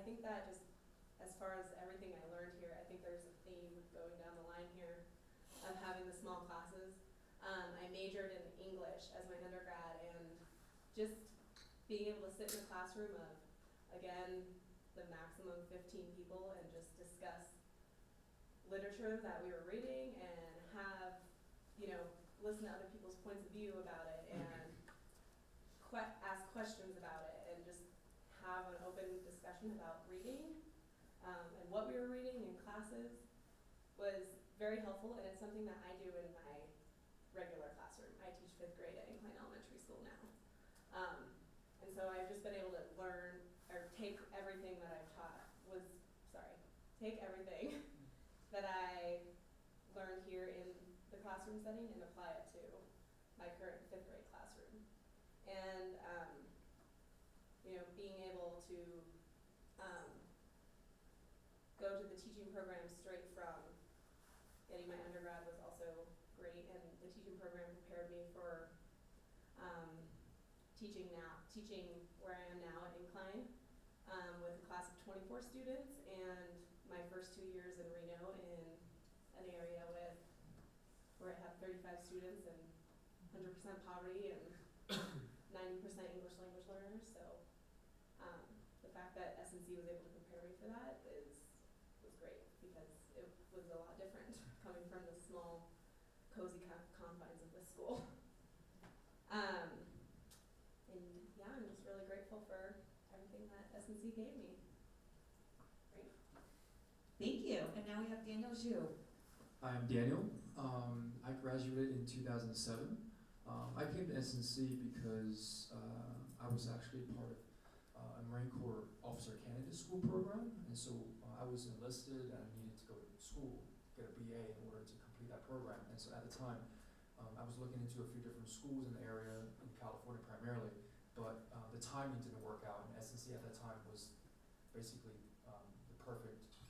think that just as far as everything I learned here, I think there's a theme going down the line here of having the small classes. I majored in English as my undergrad, and just being able to sit in a classroom of, again, the maximum 15 people and just discuss literature that we were reading and have, listen to other people's points of view about it and ask questions about it and just have an open discussion about reading and what we were reading in classes was very helpful, and it's something that I do in my regular classroom. I teach 5th grade at Incline Elementary School now. And so I've just been able to learn or take everything that I've take everything that I learned here in the classroom setting and apply it to my current 5th grade classroom. And, being able to go to the teaching program straight from getting my undergrad was also great, and the teaching program prepared me for teaching where I am now at Incline with a class of 24 students, and my first 2 years in Reno in an area where I have 35 students and 100% poverty and 90% English language learners. So the fact that SNC was able to prepare me for that was great, because it was a lot different coming from the small, cozy confines of this school. And yeah, I'm just really grateful for everything that SNC gave me. Great. Thank you. And now we have Daniel Zhu. Hi, I'm Daniel. I graduated in 2007. I came to SNC because I was actually part of a Marine Corps Officer Candidate School program, and so I was enlisted and I needed to go to school, get a BA in order to complete that program. And so at the time, I was looking into a few different schools in the area, in California primarily, but the timing didn't work out, and SNC at that time was basically the perfect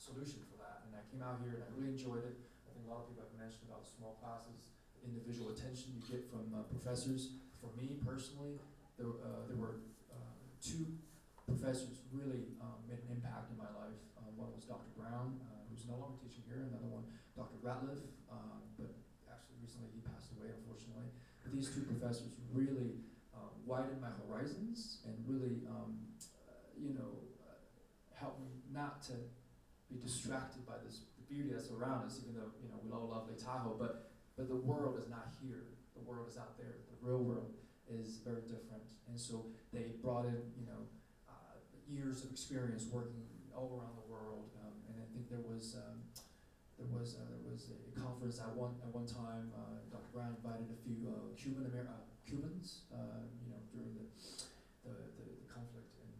solution for that. And I came out here and I really enjoyed it. I think a lot of people have mentioned about small classes, the individual attention you get from professors. For me personally, there were two professors really made an impact in my life. One was Dr. Brown, who's no longer teaching here. Another one, Dr. Ratliff, but actually recently he passed away, unfortunately. But these two professors really widened my horizons and really, helped me not to be distracted by the beauty that's around us, even though we all love Lake Tahoe, but the world is not here. The world is out there. The real world is very different. And so they brought in, years of experience working all around the world. And I think there was a conference at one time. Dr. Brown invited a few Cubans, during the conflict with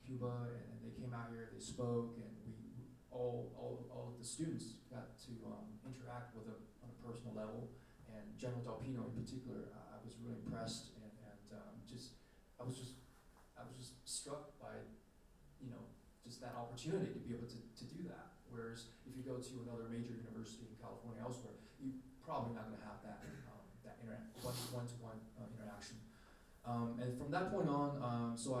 Cuba, and they came out here. They spoke, and all of the students got to interact with them on a personal level. And General Delpino in particular, I was really impressed, and I was just struck by, just that opportunity to be able to do that. Whereas if you go to another major university in California elsewhere, you're probably not going to have that one-to-one interaction. And from that point on, so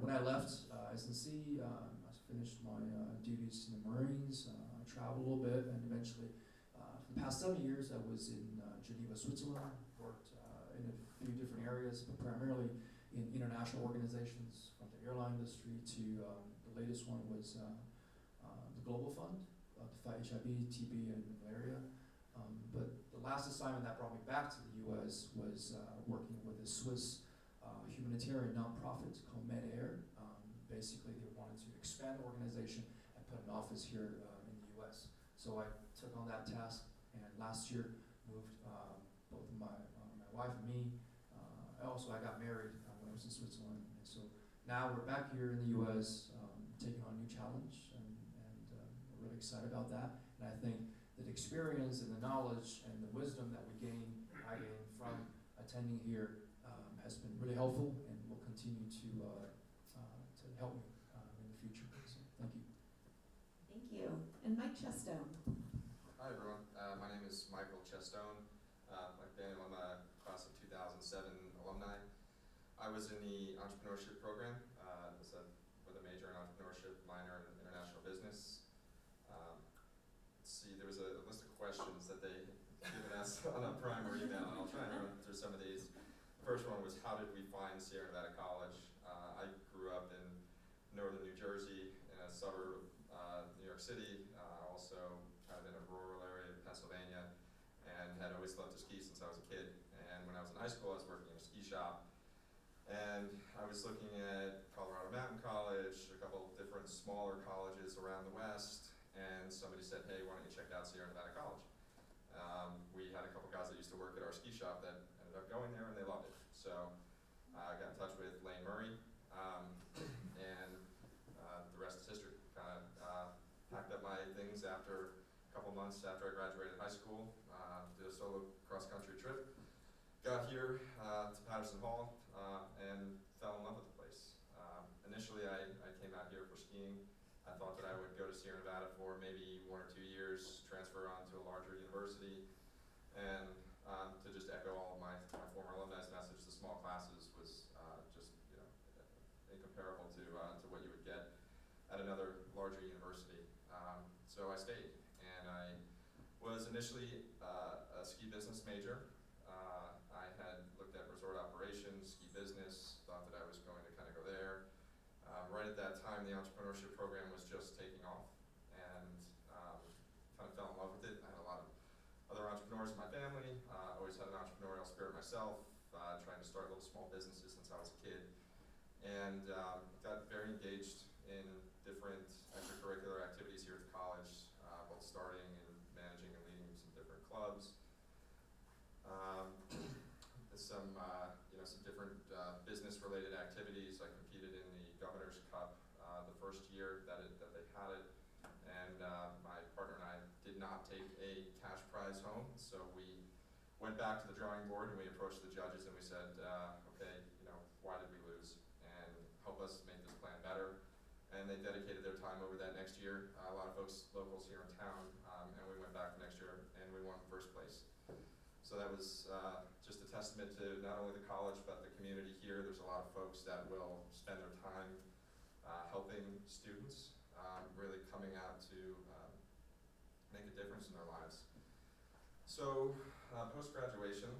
when I left SNC, I finished my duties in the Marines. I traveled a little bit, and eventually, for the past 7 years, I was in Geneva, Switzerland. Worked in a few different areas, but primarily in international organizations, from the airline industry to the latest one was the Global Fund to fight HIV, TB, and malaria. But the last assignment that brought me back to the U.S. was working with a Swiss humanitarian nonprofit called MedAir. Basically, they wanted to expand the organization and put an office here in the U.S. So I took on that task, and last year moved both my wife and me. I got married when I was in Switzerland, and so now we're back here in the U.S. Taking on a new challenge, and we're really excited about that. And I think that experience and the knowledge and the wisdom that I gained from attending here has been really helpful, and will continue to help me in the future. So thank you. Thank you. And Mike Chestone. Hi everyone. My name is Michael Chestone. Like Daniel, I'm a class of 2007 alumni. I was in the entrepreneurship program. It's a minor in international business. Let's see, there was a list of questions that they given us on a primer email, and I'll try and run through some of these. The first one was, how did we find Sierra Nevada College? I grew up in northern New Jersey, in a suburb of New York City, also kind of in a rural area of Pennsylvania, and had always loved to ski since I was a kid. And when I was in high school, I was working in a ski shop, and I was looking at Colorado Mountain College, a couple different smaller colleges around the West, and somebody said, hey, why don't you check out Sierra Nevada College? We had a couple guys that used to work at our ski shop that ended up going there, and they loved it. So I got in touch with Lane Murray, and the rest is history. Kind of packed up my things after a couple months after I graduated high school, did a solo cross-country trip, got here to Patterson Hall, and fell in love with the place. Initially, I came out here for skiing. I thought that I would go to Sierra Nevada for maybe 1 or 2 years, transfer on to a larger university, and to just echo all of my former alumni's message, the small classes was just incomparable to what you would get at another larger university. So I stayed, and I was initially a ski business major. I had looked at resort operations, ski business, thought that I was going to kind of go there. Right at that time, the entrepreneurship program was just taking off, and kind of fell in love with it. I had a lot of other entrepreneurs in my family, always had an entrepreneurial spirit myself, trying to start little small businesses since I was a kid, and got very engaged in different extracurricular activities here at the college, both starting and managing and leading some different clubs. Some different business-related activities. I competed in the Governor's Cup the first year that they had it, and my partner and I did not take a cash prize home, so we went back to the drawing board and we approached the judges and we said, okay, why did we lose? And help us make this plan better. And they dedicated their time over that next year. A lot of folks, locals here in town, and we went back the next year and we won first place. So that was just a testament to not only the college, but the community here. There's a lot of folks that will spend their time helping students, really coming out to make a difference in their lives. So post-graduation,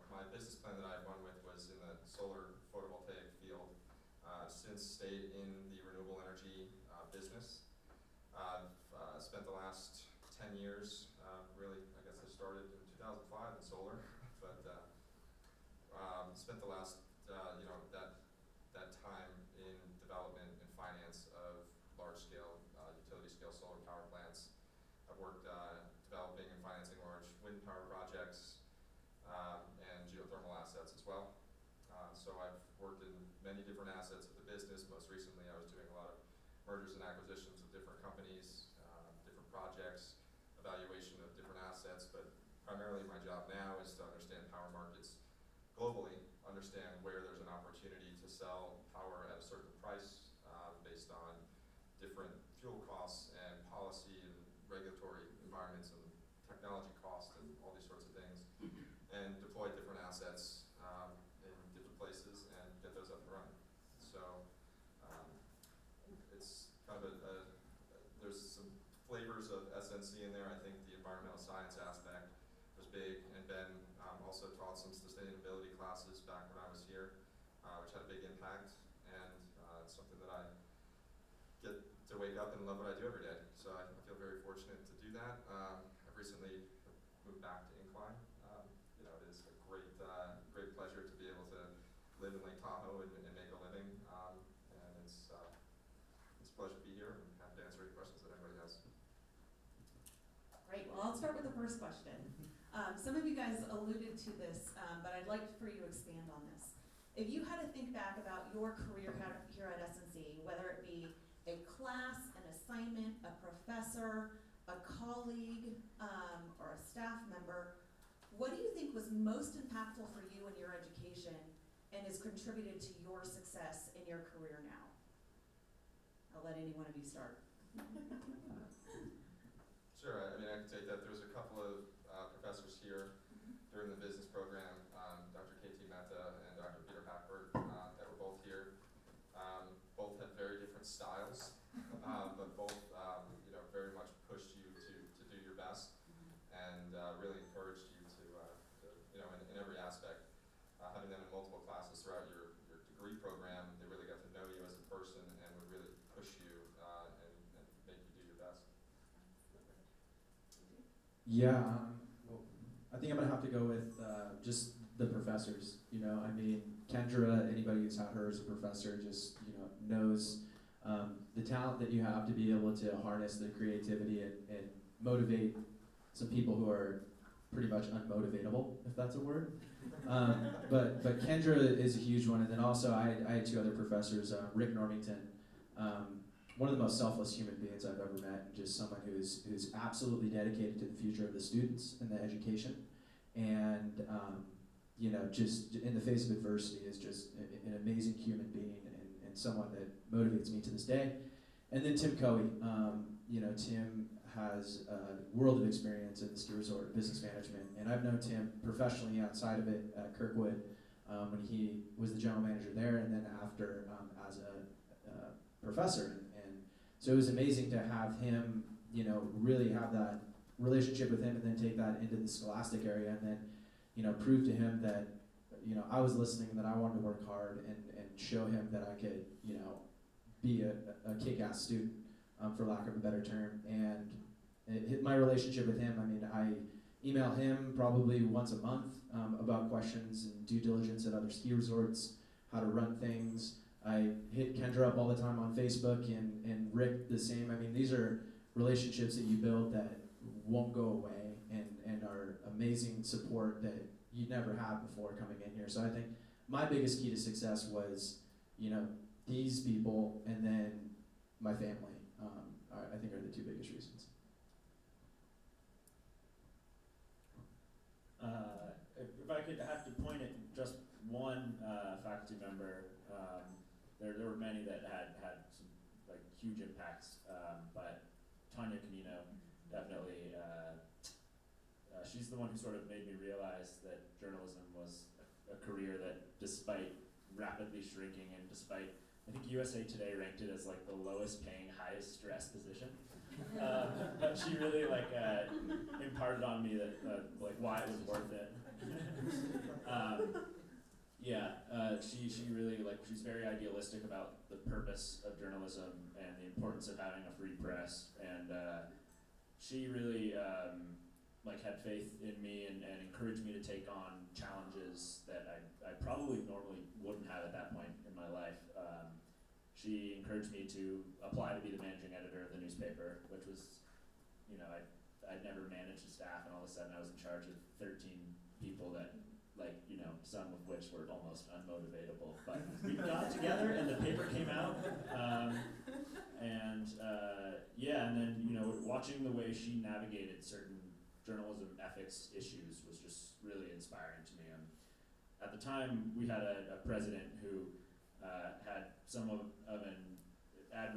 my business plan that I won with was in the solar photovoltaic field. Since stayed in the renewable energy business. I've spent the last 10 years, really, I guess I started in 2005 in solar, but spent the last, that time in development and finance of large-scale, utility-scale solar power plants. I've worked developing and financing large wind power projects and geothermal assets as well. So I've worked in many different assets of the business. Most recently, I was doing a lot of mergers and acquisitions of different companies, different projects, evaluation of different assets, but primarily my job now is to understand power markets globally, understand where there's an opportunity to sell power at a certain price based on different fuel costs and policy and regulatory environments and technology costs and all these sorts of things, and deploy different assets in different places and get those up and running. So it's kind of there's some flavors of SNC in there. I think the environmental science aspect was big, and Ben also taught some sustainability classes back when I was here, which had a big impact, and it's something that I get to wake up and love what I do every day. So I feel very fortunate to do that. I've recently moved back to Incline. It is a great pleasure to be able to live in Lake Tahoe and make a living, and it's a pleasure to be here, and happy to answer any questions that anybody has. Great. Well, I'll start with the first question. Some of you guys alluded to this, but I'd like for you to expand on this. If you had to think back about your career here at SNC, whether it be a class, an assignment, a professor, a colleague, or a staff member, what do you think was most impactful for you in your education and has contributed to your success in your career now? I'll let any one of you start. Sure, I mean, I can take that. There was a couple of professors here during the business program, Dr. K.T. Mehta and Dr. Peter Hackberg, that were both here. Both had very different styles Yeah, well, I think I'm gonna have to go with just the professors. You know, I mean, Kendra, anybody who's had her as a professor just, you know, knows the talent that you have to be able to harness the creativity and motivate some people who are pretty much unmotivatable, if that's a word. But Kendra is a huge one, and then also I had two other professors, Rick Normington, one of the most selfless human beings I've ever met, and just someone who's absolutely dedicated to the future of the students and the education, and you know, just in the face of adversity is just an amazing human being and someone that motivates me to this day. And then Tim Coey, you know, Tim has a world of experience in the ski resort business management, and I've known Tim professionally outside of it at Kirkwood when he was the general manager there, and then after as a professor. And so it was amazing to have him, you know, really have that relationship with him, and then take that into the scholastic area, and then, you know, prove to him that, you know, I was listening and that I wanted to work hard and show him that I could, you know, be a kick-ass student, for lack of a better term. And my relationship with him, I mean, I email him probably once a month about questions and due diligence at other ski resorts, how to run things. I hit Kendra up all the time on Facebook, and Rick the same. I mean, these are relationships that you build that won't go away, and are amazing support that you never had before coming in here. So I think my biggest key to success was, you know, these people, and then my family, I think are the two biggest reasons. If I could have to point at just one faculty member, there were many that had some like huge impacts, but Tanya Canino definitely. She's the one who sort of made me realize that journalism was a career that, despite rapidly shrinking and despite, I think USA Today ranked it as like the lowest paying, highest stress position. But she really like imparted on me that like why it was worth it. She really like, she's very idealistic about the purpose of journalism and the importance of having a free press, and she really like had faith in me and encouraged me to take on challenges that I probably normally wouldn't have at that point in my life. She encouraged me to apply to be the managing editor of the newspaper, which was, you know, I'd never managed a staff, and all of a sudden I was in charge of 13 people that, like, you know, some of which were almost unmotivatable. But we got together and the paper came out. And then, you know, watching the way she navigated certain journalism ethics issues was just really inspiring to me. At the time, we had a president who had some of an